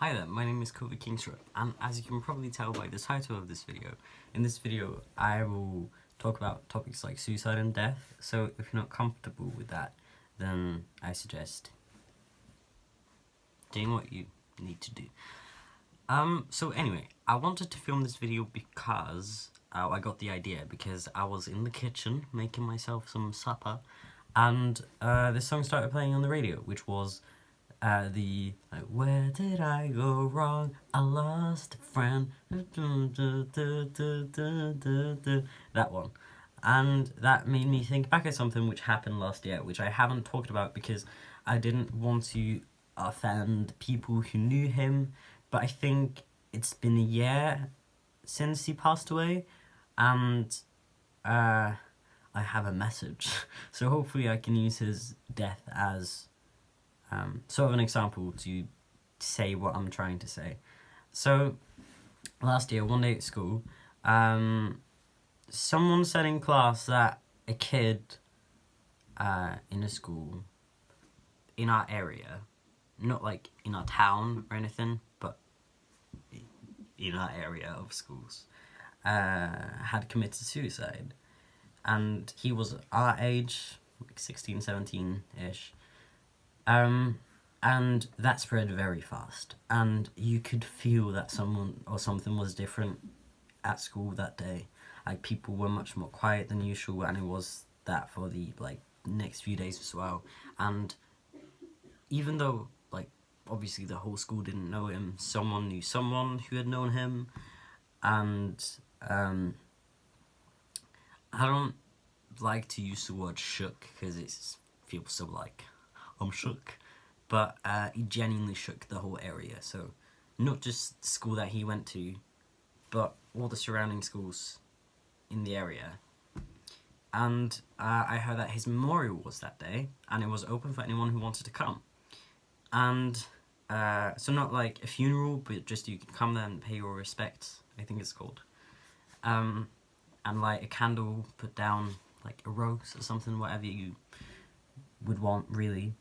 Hi there, my name is Kovu, and as you can probably tell by the title of this video, in this video I will talk about topics like suicide and death, so if you're not comfortable with that, then I suggest doing what you need to do. So anyway, I wanted to film this video because I got the idea because I was in the kitchen making myself some supper, and this song started playing on the radio, which was where did I go wrong? I lost a friend. That one. And that made me think back at something which happened last year, which I haven't talked about because I didn't want to offend people who knew him. But I think it's been a year since he passed away, and I have a message. So hopefully I can use his death as sort of an example to say what I'm trying to say. So, last year, one day at school, someone said in class that a kid in a school in our area, not like in our town or anything, but in our area of schools, had committed suicide. And he was our age, like 16, 17-ish. And that spread very fast, and you could feel that someone or something was different at school that day. Like, people were much more quiet than usual, and it was that for the next few days as well. And even though obviously the whole school didn't know him, someone knew someone who had known him, and I don't like to use the word shook because it feels so I'm shook, but he genuinely shook the whole area. So not just the school that he went to, but all the surrounding schools in the area. And I heard that his memorial was that day, and it was open for anyone who wanted to come. And so not like a funeral, but just you can come there and pay your respects, I think it's called. And light a candle, put down like a rose or something, whatever you would want, really.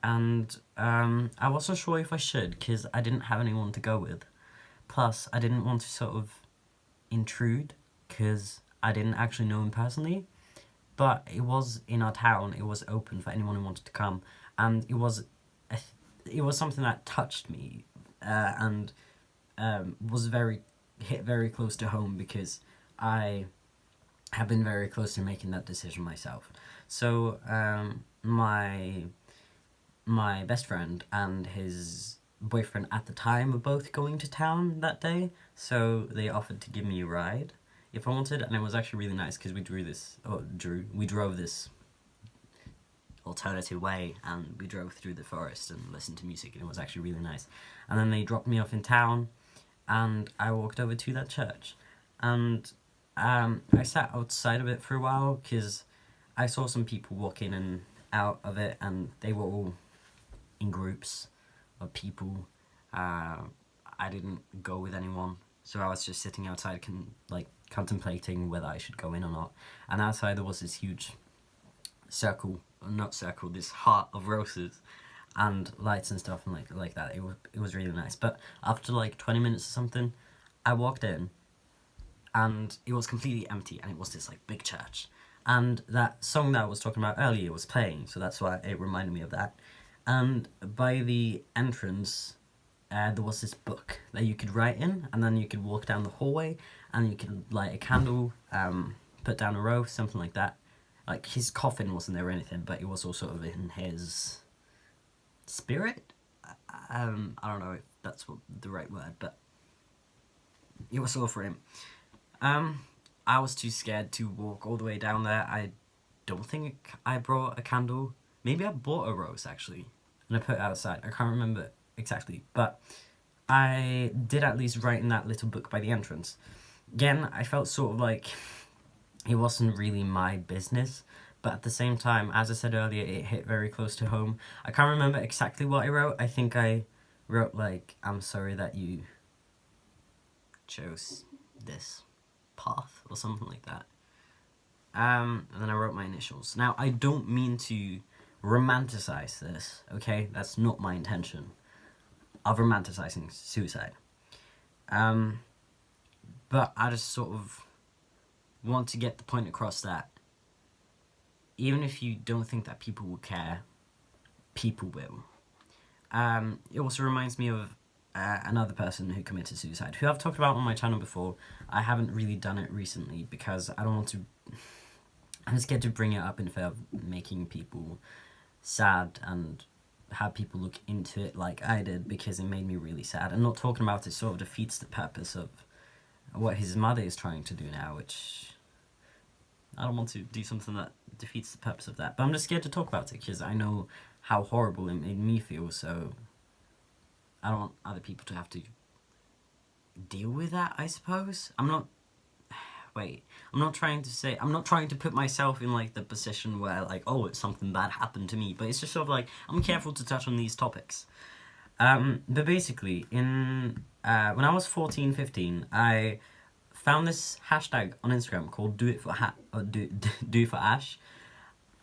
And I wasn't sure if I should, because I didn't have anyone to go with. Plus, I didn't want to sort of intrude, because I didn't actually know him personally. But it was in our town, it was open for anyone who wanted to come. And it was something that touched me, and was hit very close to home, because I have been very close to making that decision myself. So, my best friend and his boyfriend at the time were both going to town that day, so they offered to give me a ride if I wanted, and it was actually really nice because we drove this alternative way, and we drove through the forest and listened to music, and it was actually really nice. And then they dropped me off in town, and I walked over to that church, and I sat outside of it for a while because I saw some people walk in and out of it, and they were all in groups of people. I didn't go with anyone, so I was just sitting outside contemplating whether I should go in or not. And outside there was this huge this heart of roses and lights and stuff, and like that. It was really nice. But after 20 minutes or something, I walked in, and it was completely empty, and it was this big church. And that song that I was talking about earlier was playing, so that's why it reminded me of that. And by the entrance, there was this book that you could write in, and then you could walk down the hallway, and you could light a candle, put down a rose, something like that. His coffin wasn't there or anything, but it was all sort of in his spirit. I don't know if that's the right word, but it was all for him. I was too scared to walk all the way down there. I don't think I brought a candle. Maybe I bought a rose, actually, and I put it outside. I can't remember exactly, but I did at least write in that little book by the entrance. Again, I felt sort of it wasn't really my business, but at the same time, as I said earlier, it hit very close to home. I can't remember exactly what I wrote. I think I wrote, I'm sorry that you chose this path, or something like that. And then I wrote my initials. Now, I don't mean to romanticize this, okay? That's not my intention. of romanticizing suicide. But I just sort of want to get the point across that even if you don't think that people will care, people will. It also reminds me of another person who committed suicide, who I've talked about on my channel before. I haven't really done it recently because I don't want to... I'm scared to bring it up in fear of making people sad and have people look into it like I did, because it made me really sad. And not talking about it sort of defeats the purpose of what his mother is trying to do now, which... I don't want to do something that defeats the purpose of that. But I'm just scared to talk about it because I know how horrible it made me feel, so I don't want other people to have to deal with that, I suppose. I'm not trying to put myself in like the position where like, oh, it's something bad happened to me, but it's just sort of like, I'm careful to touch on these topics. But basically, when I was 14, 15, I found this hashtag on Instagram called Do It For Ash,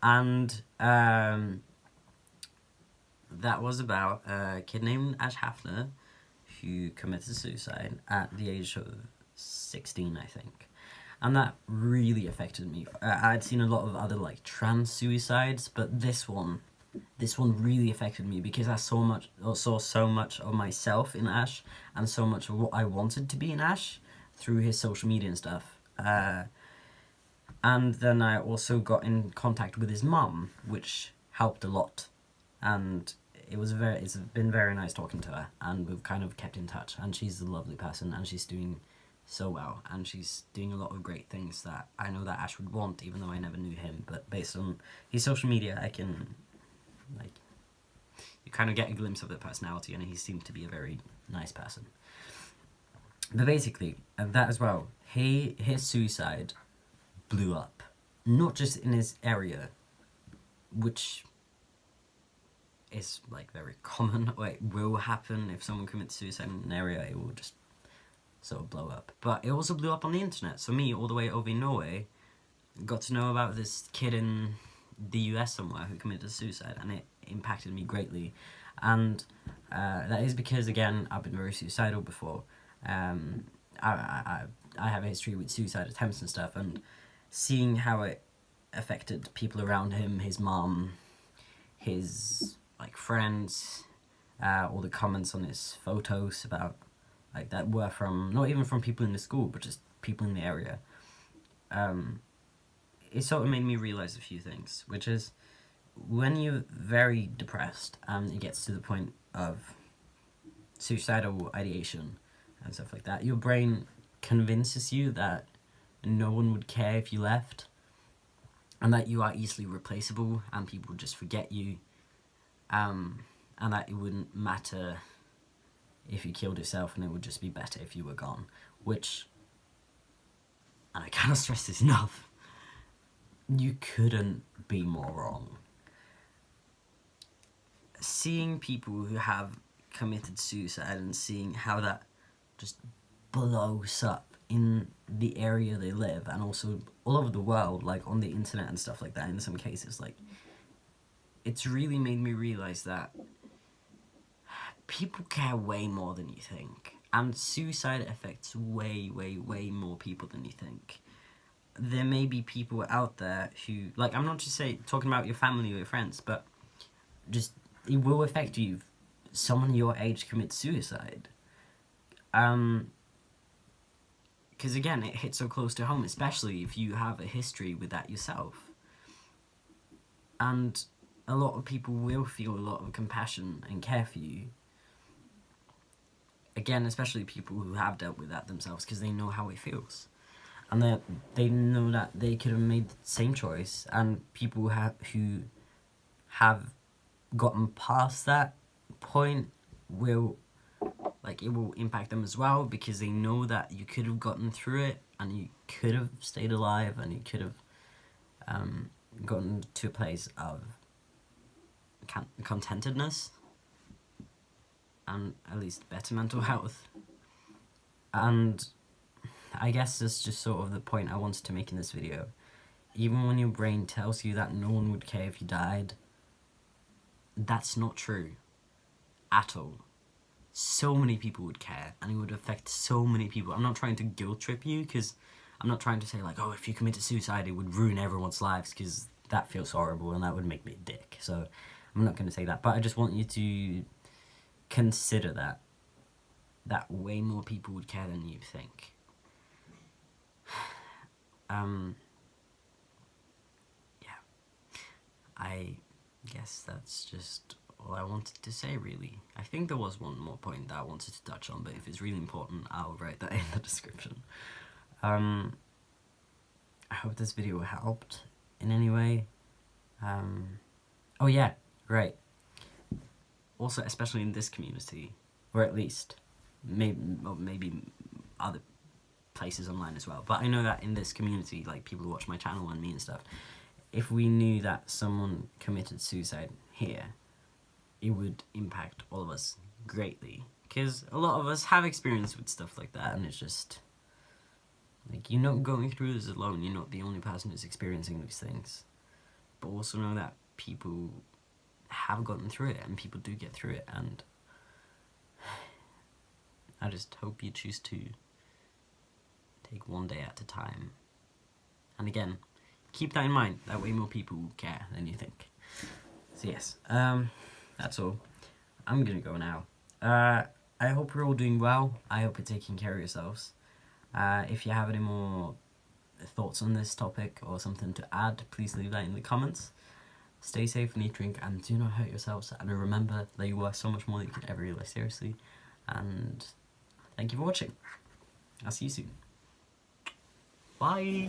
and that was about a kid named Ash Hafner who committed suicide at the age of 16, I think. And that really affected me. I'd seen a lot of other like trans suicides, but this one really affected me because I saw so much of myself in Ash and so much of what I wanted to be in Ash through his social media and stuff. And then I also got in contact with his mum, which helped a lot. And it's been very nice talking to her, and we've kind of kept in touch, and she's a lovely person, and she's doing so well, and she's doing a lot of great things that I know that Ash would want, even though I never knew him. But based on his social media, I can, like, you kind of get a glimpse of the personality, and he seemed to be a very nice person. But basically, that as well, his suicide blew up. Not just in his area, which is like very common, or it will happen if someone commits suicide in an area, it will just sort of blow up. But it also blew up on the internet, so me, all the way over in Norway, got to know about this kid in the US somewhere who committed suicide, and it impacted me greatly. And that is because, again, I've been very suicidal before. I have a history with suicide attempts and stuff, and seeing how it affected people around him, his mom, his like friends, all the comments on his photos about like that were from not even from people in the school, but just people in the area. It sort of made me realize a few things, which is when you're very depressed and it gets to the point of suicidal ideation and stuff like that, your brain convinces you that no one would care if you left, and that you are easily replaceable and people would just forget you, and that it wouldn't matter if you killed yourself and it would just be better if you were gone, which, and I cannot stress this enough, you couldn't be more wrong. Seeing people who have committed suicide and seeing how that just blows up in the area they live, and also all over the world, like on the internet and stuff like that in some cases, like, it's really made me realize that people care way more than you think, and suicide affects way, way, way more people than you think. There may be people out there who, like, I'm not just talking about your family or your friends, but just, it will affect you if someone your age commits suicide. Because again, it hits so close to home, especially if you have a history with that yourself. And a lot of people will feel a lot of compassion and care for you. Again, especially people who have dealt with that themselves, because they know how it feels. And they know that they could have made the same choice, and people who have gotten past that point will, like, it will impact them as well, because they know that you could have gotten through it, and you could have stayed alive, and you could have gotten to a place of contentedness, and at least better mental health. And I guess that's just sort of the point I wanted to make in this video. Even when your brain tells you that no one would care if you died, that's not true at all. so many people would care, and it would affect so many people. I'm not trying to guilt trip you, because I'm not trying to say like, oh, if you committed suicide, it would ruin everyone's lives, because that feels horrible and that would make me a dick. So I'm not going to say that, but I just want you to consider that way more people would care than you think. Yeah, I guess that's just all I wanted to say, really. I think there was one more point that I wanted to touch on, but if it's really important, I'll write that in the description. I hope this video helped in any way. Oh yeah, right. Also, especially in this community, or at least maybe other places online as well, but I know that in this community, like people who watch my channel and me and stuff, if we knew that someone committed suicide here, it would impact all of us greatly, because a lot of us have experience with stuff like that, and it's just like, you're not going through this alone. You're not the only person who's experiencing these things, but also know that people have gotten through it, and people do get through it, and I just hope you choose to take one day at a time. And again, keep that in mind, that way more people care than you think. So yes, that's all. I'm gonna go now. I hope you're all doing well. I hope you're taking care of yourselves. If you have any more thoughts on this topic or something to add, please leave that in the comments. Stay safe and eat, drink, and do not hurt yourselves. And remember that you are so much more than you could ever realize, seriously. And thank you for watching. I'll see you soon. Bye!